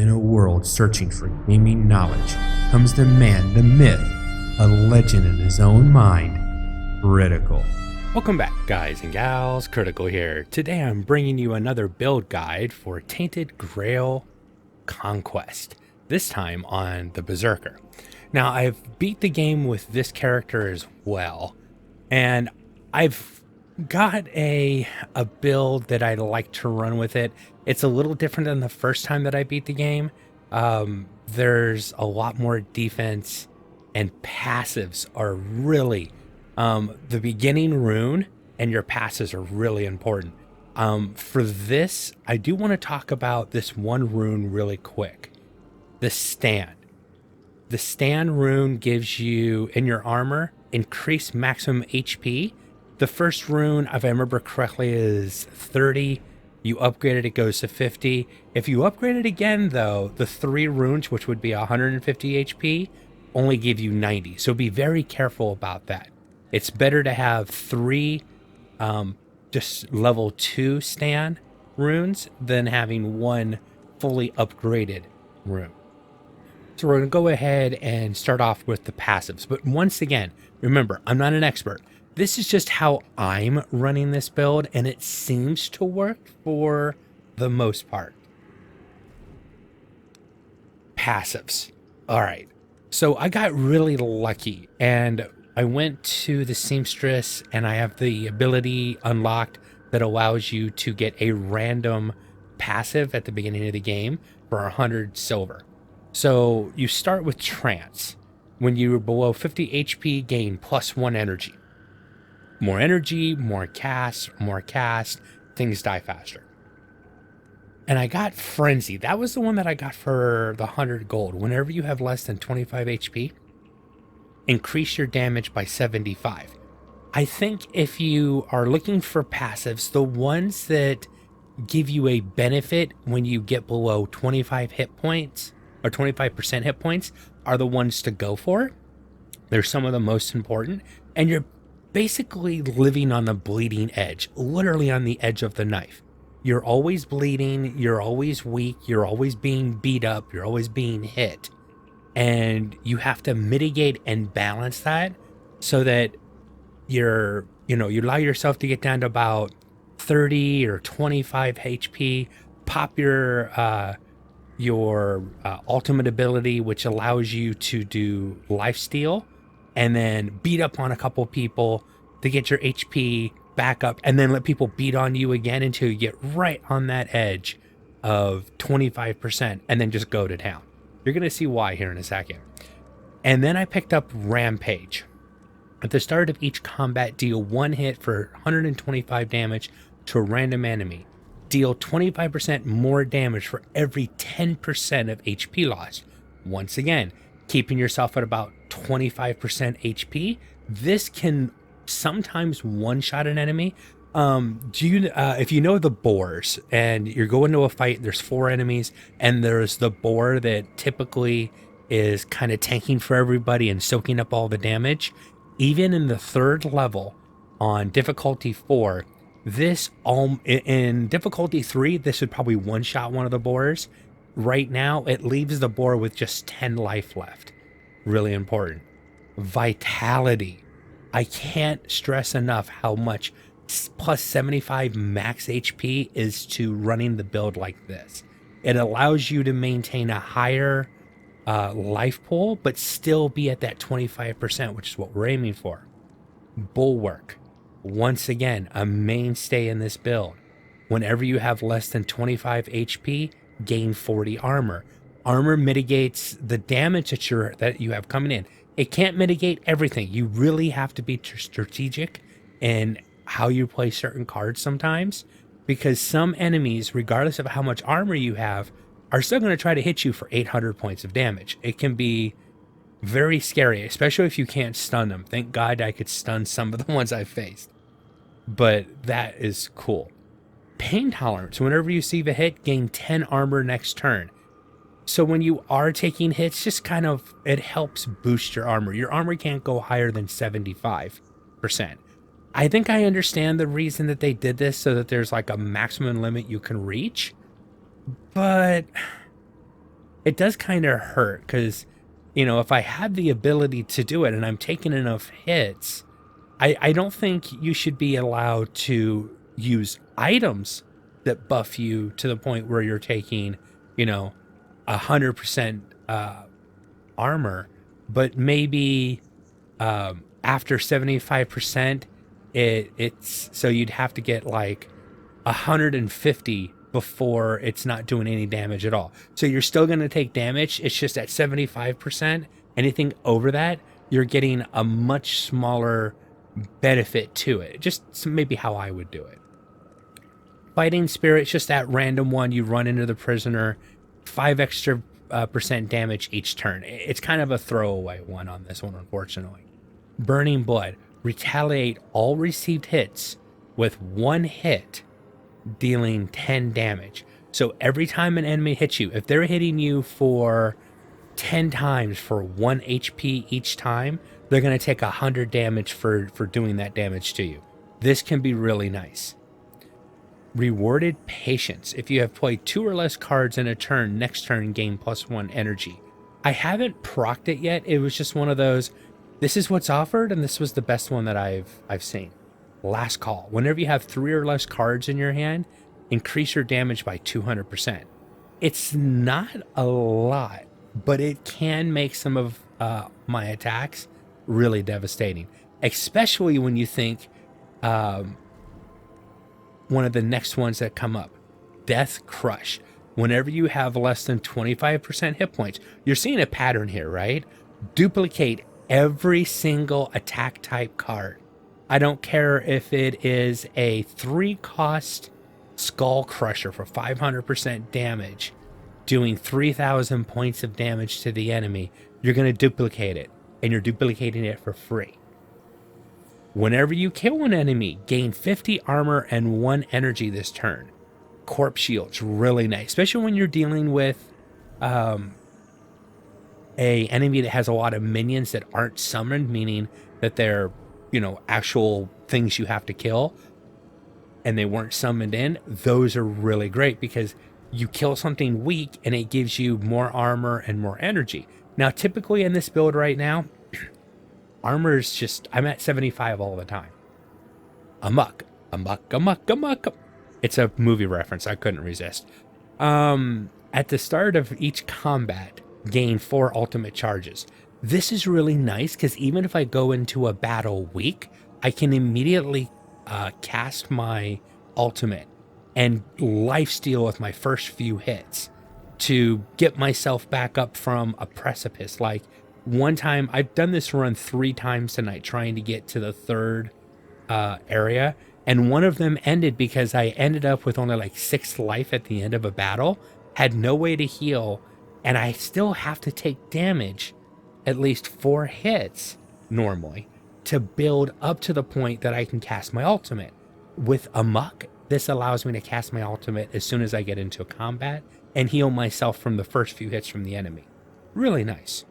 In a world searching for gaming knowledge comes the man, the myth, a legend in his own mind, Critical. Welcome back, guys and gals. Critical here. Today I'm bringing you another build guide for Tainted Grail Conquest, this time on the Berserker. Now, I've beat the game with this character as well, and I've got a build that I like to run with it. It's a little different than the first time that I beat the game. There's a lot more defense, and passives are really the beginning rune and your passives are really important. For this, I do want to talk about this one rune really quick. The stand. The stand rune gives you, in your armor, increased maximum HP. The first rune, if I remember correctly, is 30. You upgrade it, it goes to 50. If you upgrade it again, though, the 3 runes, which would be 150 HP, only give you 90. So be very careful about that. It's better to have 3 just level 2 stand runes than having 1 fully upgraded rune. So we're going to go ahead and start off with the passives. But once again, remember, I'm not an expert. This is just how I'm running this build, and it seems to work for the most part. Passives. All right. So I got really lucky, and I went to the seamstress, and I have the ability unlocked that allows you to get a random passive at the beginning of the game for 100 silver. So you start with trance. When you're below 50 HP, gain +1 energy. More energy, more cast, things die faster. And I got Frenzy. That was the one that I got for the 100 gold. Whenever you have less than 25 HP, increase your damage by 75. I think if you are looking for passives, the ones that give you a benefit when you get below 25 hit points or 25% hit points are the ones to go for. They're some of the most important, and you're basically living on the bleeding edge, literally on the edge of the knife. You're always bleeding, you're always weak, you're always being beat up, you're always being hit. And you have to mitigate and balance that so that you allow yourself to get down to about 30 or 25 HP, pop your ultimate ability, which allows you to do lifesteal, and then beat up on a couple people to get your HP back up, and then let people beat on you again until you get right on that edge of 25%, and then just go to town. You're going to see why here in a second. And then I picked up Rampage. At the start of each combat, deal 1 hit for 125 damage to a random enemy. Deal 25% more damage for every 10% of HP loss. Once again, keeping yourself at about 25% HP. This can sometimes one-shot an enemy. If you know the boars and you're going to a fight, there's 4 enemies, and there's the boar that typically is kind of tanking for everybody and soaking up all the damage. Even in the 3rd level on difficulty 4, this in difficulty 3, this would probably one-shot one of the boars. Right now, it leaves the boar with just 10 life left. Really important. Vitality. I can't stress enough how much plus 75 max HP is to running the build like this. It allows you to maintain a higher life pool, but still be at that 25%, which is what we're aiming for. Bulwark. Once again, a mainstay in this build. Whenever you have less than 25 HP, gain 40 armor. Armor mitigates the damage that you have coming in. It can't mitigate everything. You really have to be strategic in how you play certain cards sometimes, because some enemies, regardless of how much armor you have, are still going to try to hit you for 800 points of damage. It can be very scary, especially if you can't stun them. Thank God I could stun some of the ones I've faced. But that is cool. Pain tolerance. Whenever you receive a hit, gain 10 armor next turn. So when you are taking hits, just kind of, it helps boost your armor. Your armor can't go higher than 75%. I think I understand the reason that they did this, so that there's like a maximum limit you can reach. But it does kind of hurt because, if I had the ability to do it and I'm taking enough hits, I don't think you should be allowed to use items that buff you to the point where you're taking, 100% armor, but maybe after 75%, it's so you'd have to get like 150 before it's not doing any damage at all. So you're still going to take damage. It's just at 75%. Anything over that, you're getting a much smaller benefit to it. Just maybe how I would do it. Fighting Spirit's just that random one. You run into the prisoner, 5 extra percent damage each turn. It's kind of a throwaway one on this one, unfortunately. Burning Blood. Retaliate all received hits with 1 hit, dealing 10 damage. So every time an enemy hits you, if they're hitting you for 10 times for 1 HP each time, they're going to take 100 damage for doing that damage to you. This can be really nice. Rewarded Patience. If you have played 2 or less cards in a turn, next turn gain +1 energy. I haven't procced it yet. It was just one of those, this is what's offered, and this was the best one that I've seen. Last Call. Whenever you have 3 or less cards in your hand, increase your damage by 200%. It's not a lot, but it can make some of my attacks really devastating, especially when you think one of the next ones that come up, Death Crush. Whenever you have less than 25% hit points, you're seeing a pattern here, right? Duplicate every single attack type card. I don't care if it is a 3-cost Skull Crusher for 500% damage, doing 3,000 points of damage to the enemy. You're going to duplicate it, and you're duplicating it for free. Whenever you kill an enemy, gain 50 armor and 1 energy this turn. Corpse Shield's really nice, especially when you're dealing with a enemy that has a lot of minions that aren't summoned, meaning that they're, actual things you have to kill, and they weren't summoned in. Those are really great because you kill something weak and it gives you more armor and more energy. Now, typically in this build right now, armor is just, I'm at 75 all the time. Amok. It's a movie reference. I couldn't resist. At the start of each combat, gain 4 ultimate charges. This is really nice because even if I go into a battle weak, I can immediately cast my ultimate and lifesteal with my first few hits to get myself back up from a precipice. Like one time, I've done this run 3 times tonight trying to get to the 3rd area, and one of them ended because I ended up with only like 6 life at the end of a battle, had no way to heal, and I still have to take damage at least 4 hits normally to build up to the point that I can cast my ultimate. With Amok, this allows me to cast my ultimate as soon as I get into a combat and heal myself from the first few hits from the enemy. Really nice.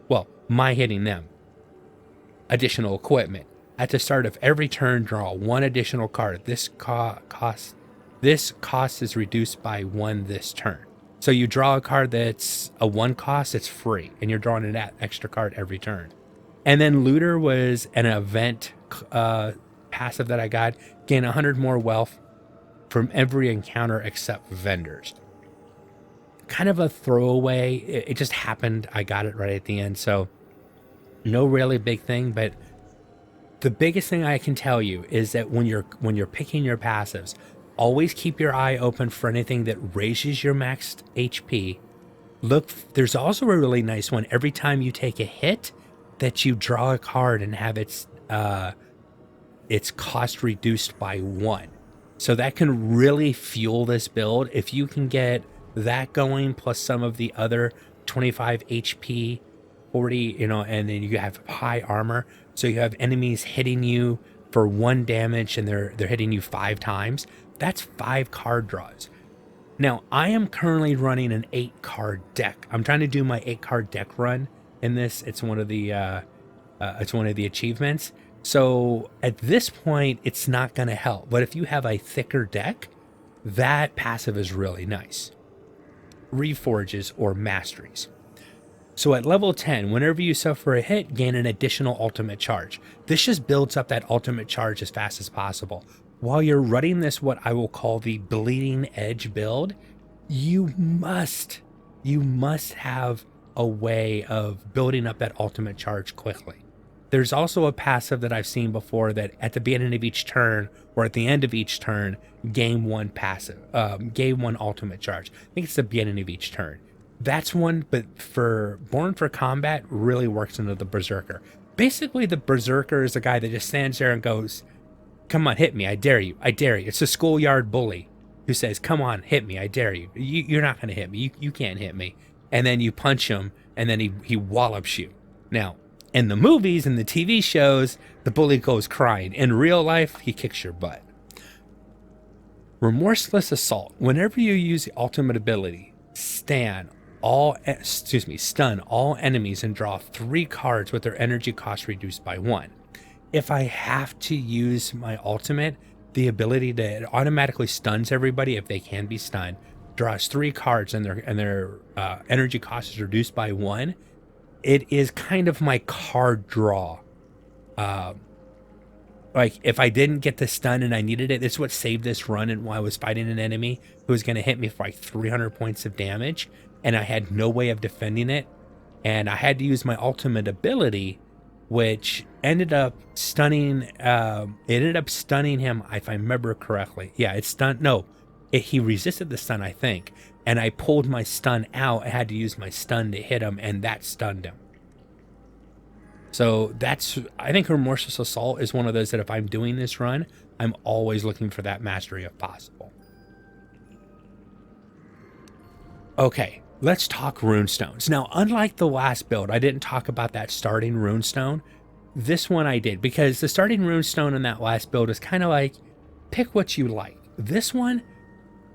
Well, my hitting them. Additional equipment. At the start of every turn, draw 1 additional card. This cost is reduced by 1 this turn. So you draw a card that's a 1 cost, it's free, and you're drawing an extra card every turn. And then Looter was an event passive that I got. Gain 100 more wealth from every encounter except vendors. Kind of a throwaway. It just happened. I got it right at the end. So no really big thing, but the biggest thing I can tell you is that when you're picking your passives, always keep your eye open for anything that raises your max HP. Look, there's also a really nice one. Every time you take a hit, that you draw a card and have its cost reduced by 1. So that can really fuel this build. If you can get that going, plus some of the other 25 HP, 40, and then you have high armor. So you have enemies hitting you for 1 damage and they're hitting you 5 times. That's 5 card draws. Now, I am currently running an 8-card deck. I'm trying to do my 8-card deck run in this. It's one of the achievements. So at this point, it's not going to help. But if you have a thicker deck, that passive is really nice. Reforges, or Masteries. So at level 10, whenever you suffer a hit, gain an additional ultimate charge. This just builds up that ultimate charge as fast as possible. While you're running this, what I will call the bleeding edge build, you must have a way of building up that ultimate charge quickly. There's also a passive that I've seen before that at the beginning of each turn or at the end of each turn, gain one ultimate charge. I think it's the beginning of each turn. That's one, but for Born for Combat really works into the Berserker. Basically, the Berserker is the guy that just stands there and goes, come on, hit me, I dare you, I dare you. It's a schoolyard bully who says, come on, hit me, I dare you. You're not going to hit me, you can't hit me. And then you punch him, and then he wallops you. Now, in the movies and the TV shows, the bully goes crying. In real life, he kicks your butt. Remorseless Assault. Whenever you use the ultimate ability, stun all enemies and draw 3 cards with their energy cost reduced by 1. If I have to use my ultimate, the ability to it automatically stuns everybody if they can be stunned, draws 3 cards and their energy cost is reduced by 1. It is kind of my card draw. Like if I didn't get the stun and I needed it, it's what saved this run. And while I was fighting an enemy who was going to hit me for like 300 points of damage, and I had no way of defending it, and I had to use my ultimate ability, which ended up stunning. It ended up stunning him, if I remember correctly. Yeah, it stunned. No, he resisted the stun, I think, and I pulled my stun out. I had to use my stun to hit him, and that stunned him. So I think Remorseless Assault is one of those that if I'm doing this run, I'm always looking for that mastery if possible. Okay, let's talk Runestones. Now, unlike the last build, I didn't talk about that starting Runestone. This one I did, because the starting Runestone in that last build is kind of like, pick what you like. This one,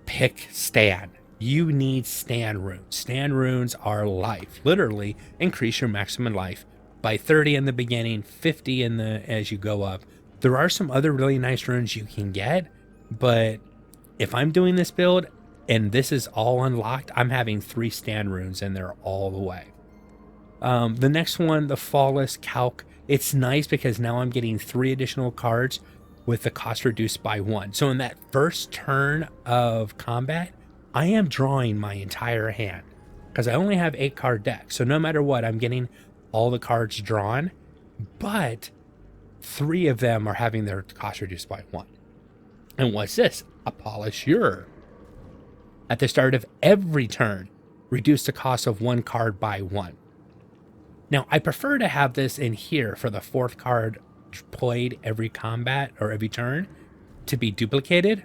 pick Stan. You need Stan runes. Stan runes are life. Literally, increase your maximum life by 30 in the beginning, 50 as you go up. There are some other really nice runes you can get, but if I'm doing this build and this is all unlocked, I'm having 3 Stan runes and they're all the way. The next one, the Flawless Calc, it's nice because now I'm getting 3 additional cards with the cost reduced by 1. So in that first turn of combat, I am drawing my entire hand because I only have 8 card deck. So no matter what, I'm getting all the cards drawn, but 3 of them are having their cost reduced by 1. And what's this? A Polishure. At the start of every turn, reduce the cost of 1 card by 1. Now, I prefer to have this in here for the 4th card played every combat or every turn to be duplicated,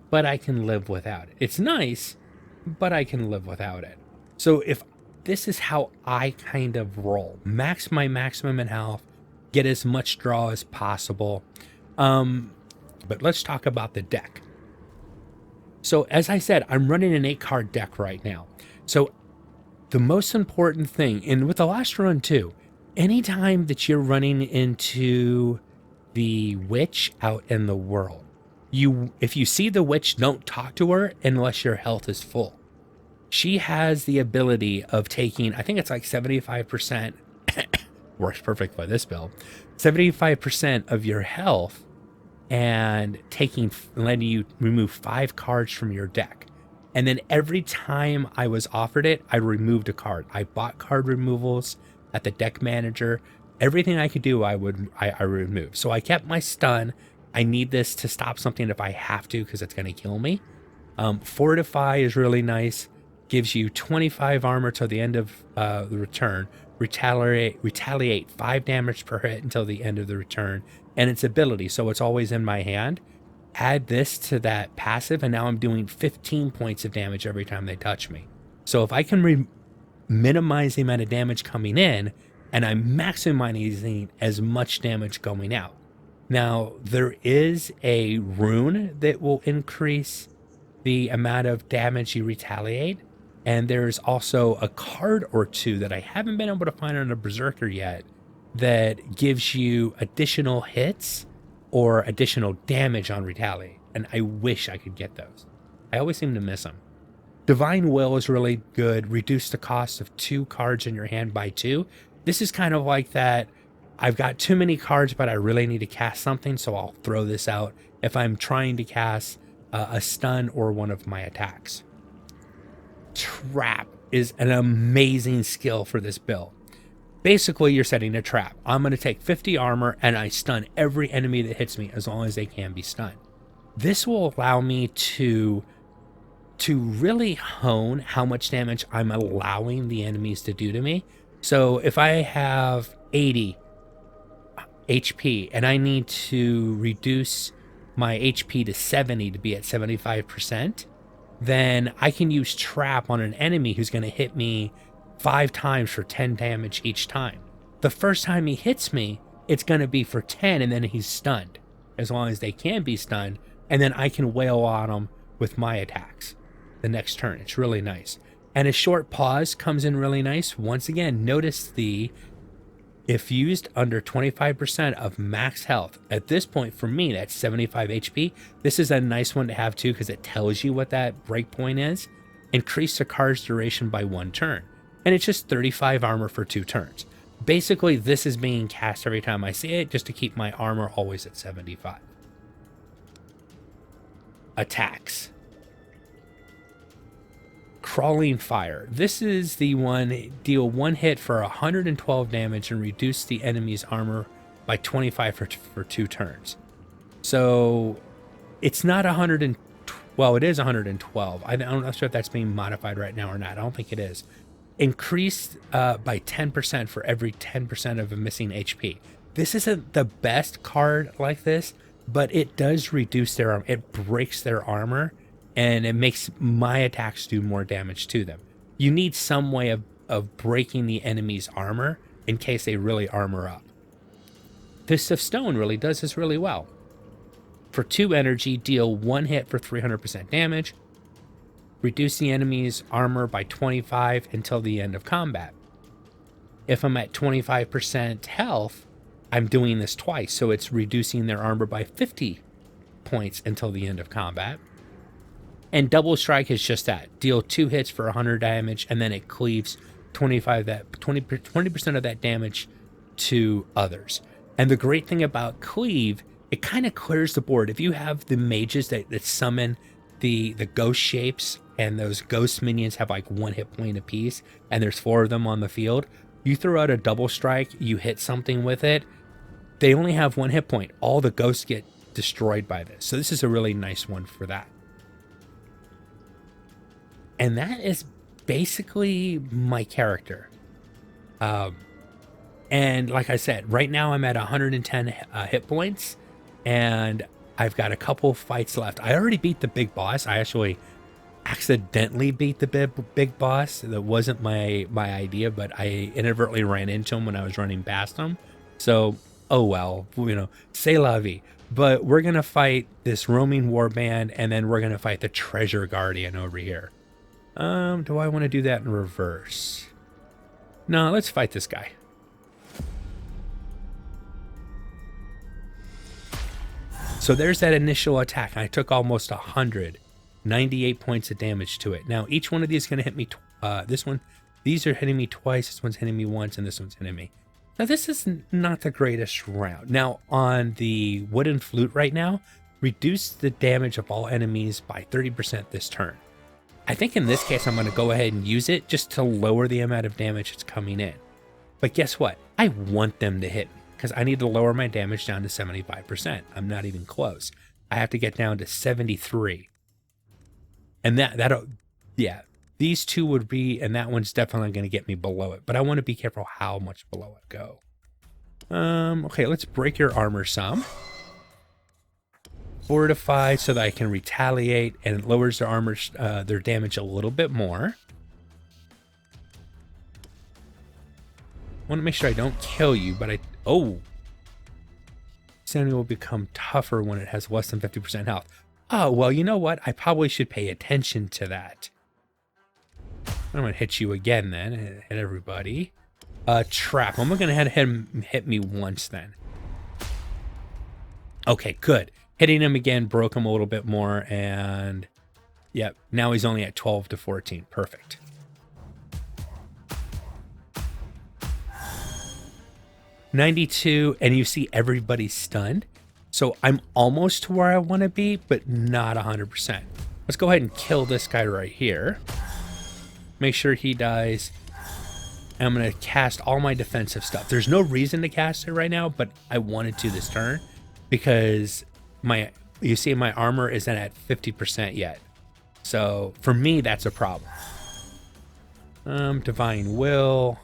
but I can live without it. It's nice, but I can live without it. So if this is how I kind of roll, max my maximum in health, get as much draw as possible. But let's talk about the deck. So as I said, I'm running an 8 card deck right now. So the most important thing, and with the last run too, anytime that you're running into the witch out in the world, if you see the witch, don't talk to her unless your health is full. She has the ability of taking, I think it's like 75%, works perfect by this build, 75% of your health and letting you remove 5 cards from your deck. And then every time I was offered it, I removed a card. I bought card removals at the deck manager. Everything I could do, I removed. So I kept my stun. I need this to stop something if I have to, because it's going to kill me. Fortify is really nice. Gives you 25 armor till the end of the return. Retaliate 5 damage per hit until the end of the return. And its ability, so it's always in my hand. Add this to that passive, and now I'm doing 15 points of damage every time they touch me. So if I can minimize the amount of damage coming in, and I'm maximizing as much damage going out. Now, there is a rune that will increase the amount of damage you retaliate, and there's also a card or 2 that I haven't been able to find on a Berserker yet that gives you additional hits or additional damage on retaliate, and I wish I could get those. I always seem to miss them. Divine Will is really good. Reduce the cost of 2 cards in your hand by 2. This is kind of like that. I've got too many cards, but I really need to cast something, so I'll throw this out if I'm trying to cast a stun or one of my attacks. Trap is an amazing skill for this build. Basically, you're setting a trap. I'm going to take 50 armor and I stun every enemy that hits me as long as they can be stunned. This will allow me to really hone how much damage I'm allowing the enemies to do to me. So if I have 80 HP and I need to reduce my HP to 70 to be at 75%, then I can use trap on an enemy who's going to hit me 5 times for 10 damage each time. The first time he hits me, it's going to be for 10 and then he's stunned, as long as they can be stunned, and then I can wail on them with my attacks the next turn. It's really nice. And a short pause comes in really nice. Once again, notice if used under 25% of max health, at this point for me, that's 75 HP. This is a nice one to have too, because it tells you what that breakpoint is. Increase the card's duration by 1 turn. And it's just 35 armor for 2 turns. Basically, this is being cast every time I see it, just to keep my armor always at 75. Attacks. Crawling Fire. This is the one, deal 1 hit for 112 damage and reduce the enemy's armor by 25 for 2 turns. So it's not 100 well, it is 112. I'm not sure if that's being modified right now or not. I don't think it is. Increased by 10% for every 10% of a missing HP. This isn't the best card like this, but it does reduce their armor. It breaks their armor, and it makes my attacks do more damage to them. You need some way of breaking the enemy's armor in case they really armor up. Fist of Stone really does this really well. For 2 energy, deal 1 hit for 300% damage. Reduce the enemy's armor by 25 until the end of combat. If I'm at 25% health, I'm doing this twice, so it's reducing their armor by 50 points until the end of combat. And Double Strike is just that. Deal 2 hits for 100 damage, and then it cleaves 20% of that damage to others. And the great thing about Cleave, it kind of clears the board. If you have the mages that summon the ghost shapes, and those ghost minions have like 1 hit point apiece, and there's 4 of them on the field, you throw out a Double Strike, you hit something with it, they only have 1 hit point. All the ghosts get destroyed by this. So this is a really nice one for that. And that is basically my character. And like I said, right now I'm at 110 hit points, and I've got a couple fights left. I already beat the big boss. I actually accidentally beat the big boss. That wasn't my idea, but I inadvertently ran into him when I was running past him. So, oh well, c'est la vie. But we're going to fight this roaming warband, and then we're going to fight the treasure guardian over here. Do I want to do that in reverse? No, let's fight this guy. So there's that initial attack. I took almost 198 points of damage to it. Now, each one of these is going to hit me. These are hitting me twice. This one's hitting me once, and this one's hitting me. Now, this is not the greatest round. Now, on the wooden flute right now, reduce the damage of all enemies by 30% this turn. I think in this case, I'm going to go ahead and use it just to lower the amount of damage that's coming in. But guess what? I want them to hit me because I need to lower my damage down to 75%. I'm not even close. I have to get down to 73. And that'll, yeah, these two would be, and that one's definitely going to get me below it. But I want to be careful how much below it go. Okay, let's break your armor some. Fortify so that I can retaliate, and it lowers their armor, their damage a little bit more. I want to make sure I don't kill you, but oh. This enemy will become tougher when it has less than 50% health. Oh, well, you know what? I probably should pay attention to that. I'm going to hit you again then. Hit everybody. Trap. I'm going to have him hit me once then. Okay, good. Hitting him again broke him a little bit more, and Yep. Now he's only at 12 to 14. Perfect. $92, and you see everybody's stunned. So I'm almost to where I want to be, but not 100%. Let's go ahead and kill this guy right here. Make sure he dies. And I'm going to cast all my defensive stuff. There's no reason to cast it right now, but I wanted to this turn because you see my armor isn't at 50% yet. So for me, that's a problem. Divine Will.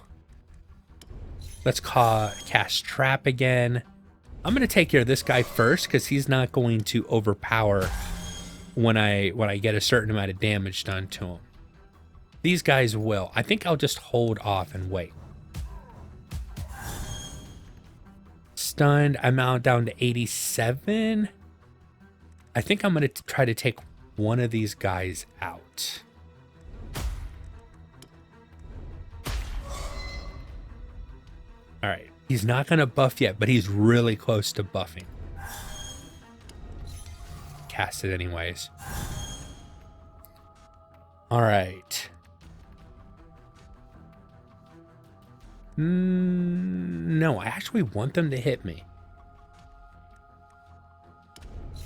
Let's cast Trap again. I'm going to take care of this guy first because he's not going to overpower when I get a certain amount of damage done to him. These guys will. I think I'll just hold off and wait. Stunned. I'm now down to 87. I think I'm going to try to take one of these guys out. All right. He's not going to buff yet, but he's really close to buffing. Cast it anyways. All right. No, I actually want them to hit me.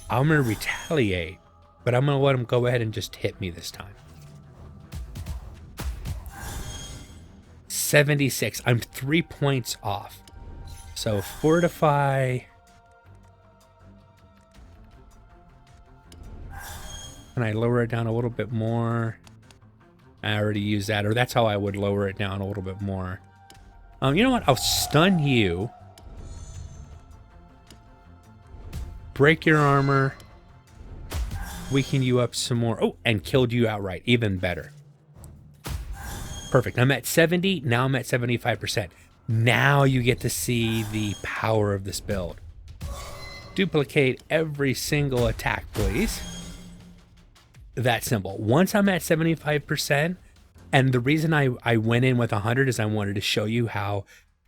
I'm going to retaliate, but I'm going to let them go ahead and just hit me this time. 76. I'm 3 points off. So fortify. Can I lower it down a little bit more? I already used that, or that's how I would lower it down a little bit more. You know what? I'll stun you. Break your armor. Weaken you up some more. Oh, and killed you outright. Even better. Perfect. I'm at 70. Now I'm at 75%. Now you get to see the power of this build. Duplicate every single attack, please. That simple. Once I'm at 75%, and the reason I went in with 100 is I wanted to show you how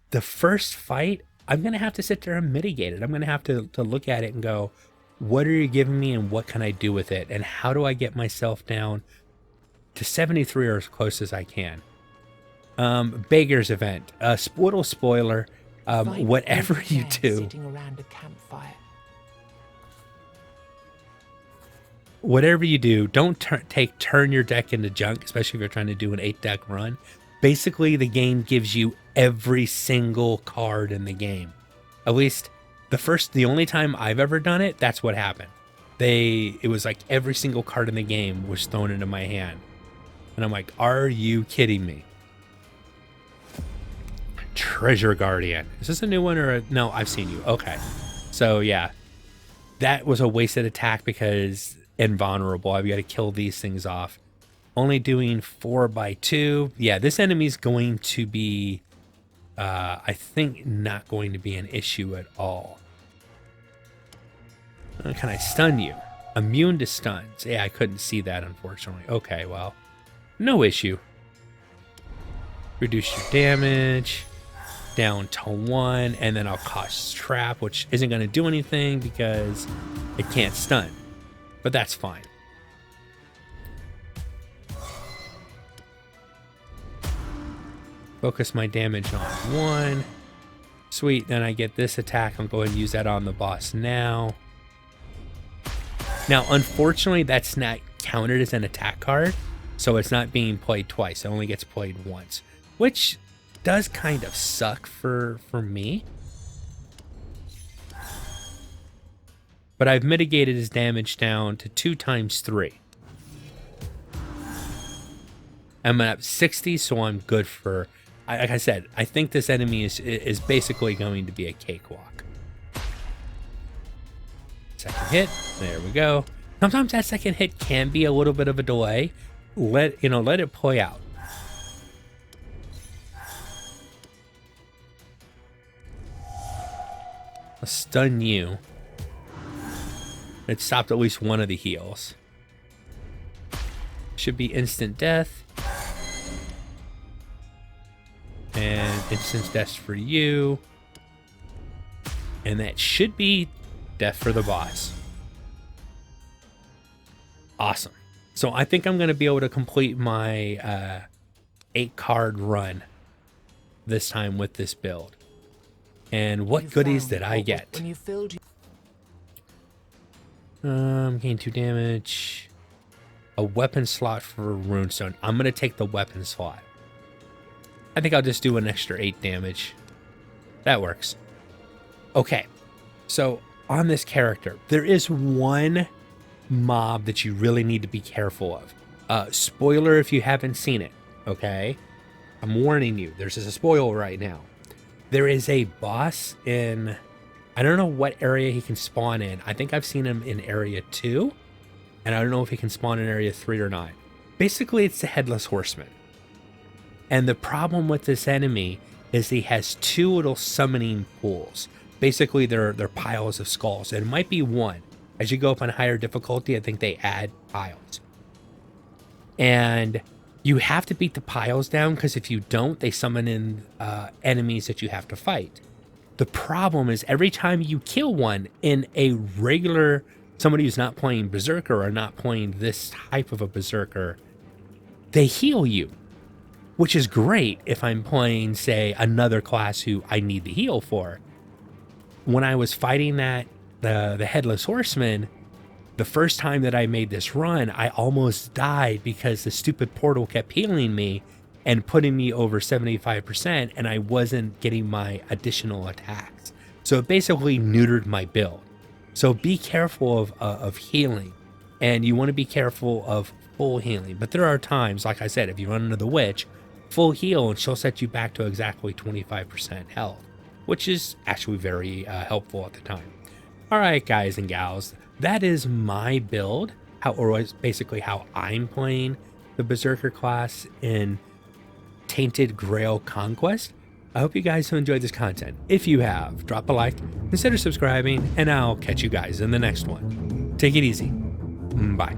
the first fight, I'm going to have to sit there and mitigate it. I'm going to have to look at it and go, what are you giving me and what can I do with it? And how do I get myself down to 73 or as close as I can? Beggar's Event, little spoiler, whatever you do. Sitting around a campfire. Whatever you do, don't turn your deck into junk, especially if you're trying to do an 8-deck run. Basically, the game gives you every single card in the game. At least the only time I've ever done it, that's what happened. It was like every single card in the game was thrown into my hand. And I'm like, are you kidding me? Treasure Guardian. Is this a new one or no? I've seen you. Okay. So yeah, that was a wasted attack because invulnerable. I've got to kill these things off. Only doing 4x2. Yeah, this enemy's going to be, I think, not going to be an issue at all. Can I stun you? Immune to stuns. Yeah, I couldn't see that, unfortunately. Okay, well, no issue. Reduce your damage down to 1, and then I'll cast Trap, which isn't going to do anything because it can't stun. But that's fine. Focus my damage on 1. Sweet, then I get this attack. I'm going to use that on the boss now. Now, unfortunately, that's not counted as an attack card, so it's not being played twice. It only gets played once, which does kind of suck for me. But I've mitigated his damage down to 2 times 3. I'm at 60, so I'm good for... Like I said, I think this enemy is basically going to be a cakewalk. Second hit. There we go. Sometimes that second hit can be a little bit of a delay. Let it play out. I'll stun you. It stopped at least one of the heals. Should be instant death. And instant death for you. And that should be death for the boss. Awesome. So I think I'm going to be able to complete my 8-card run this time with this build. And what goodies did I get? When you filled Gain 2 damage. A weapon slot for Runestone. I'm going to take the weapon slot. I think I'll just do an extra 8 damage. That works. Okay. So on this character, there is one mob that you really need to be careful of. Spoiler if you haven't seen it, okay? I'm warning you. There's a spoiler right now. There is a boss in... I don't know what area he can spawn in. I think I've seen him in area 2. And I don't know if he can spawn in area 3 or not. Basically, it's the Headless Horseman. And the problem with this enemy is he has 2 little summoning pools. Basically, they're piles of skulls. And it might be one. As you go up on higher difficulty, I think they add piles. And you have to beat the piles down, because if you don't, they summon in enemies that you have to fight. The problem is every time you kill one in a regular, somebody who's not playing Berserker or not playing this type of a Berserker, they heal you, which is great if I'm playing, say, another class who I need the heal for. When I was fighting the Headless Horseman, the first time that I made this run, I almost died because the stupid portal kept healing me and putting me over 75%, and I wasn't getting my additional attacks. So it basically neutered my build. So be careful of healing, and you want to be careful of full healing. But there are times, like I said, if you run into the witch, full heal, and she'll set you back to exactly 25% health, which is actually very helpful at the time. All right, guys and gals, that is my build, basically how I'm playing the Berserker class in Tainted Grail Conquest. I hope you guys have enjoyed this content. If you have, drop a like, consider subscribing, and I'll catch you guys in the next one. Take it easy. Bye.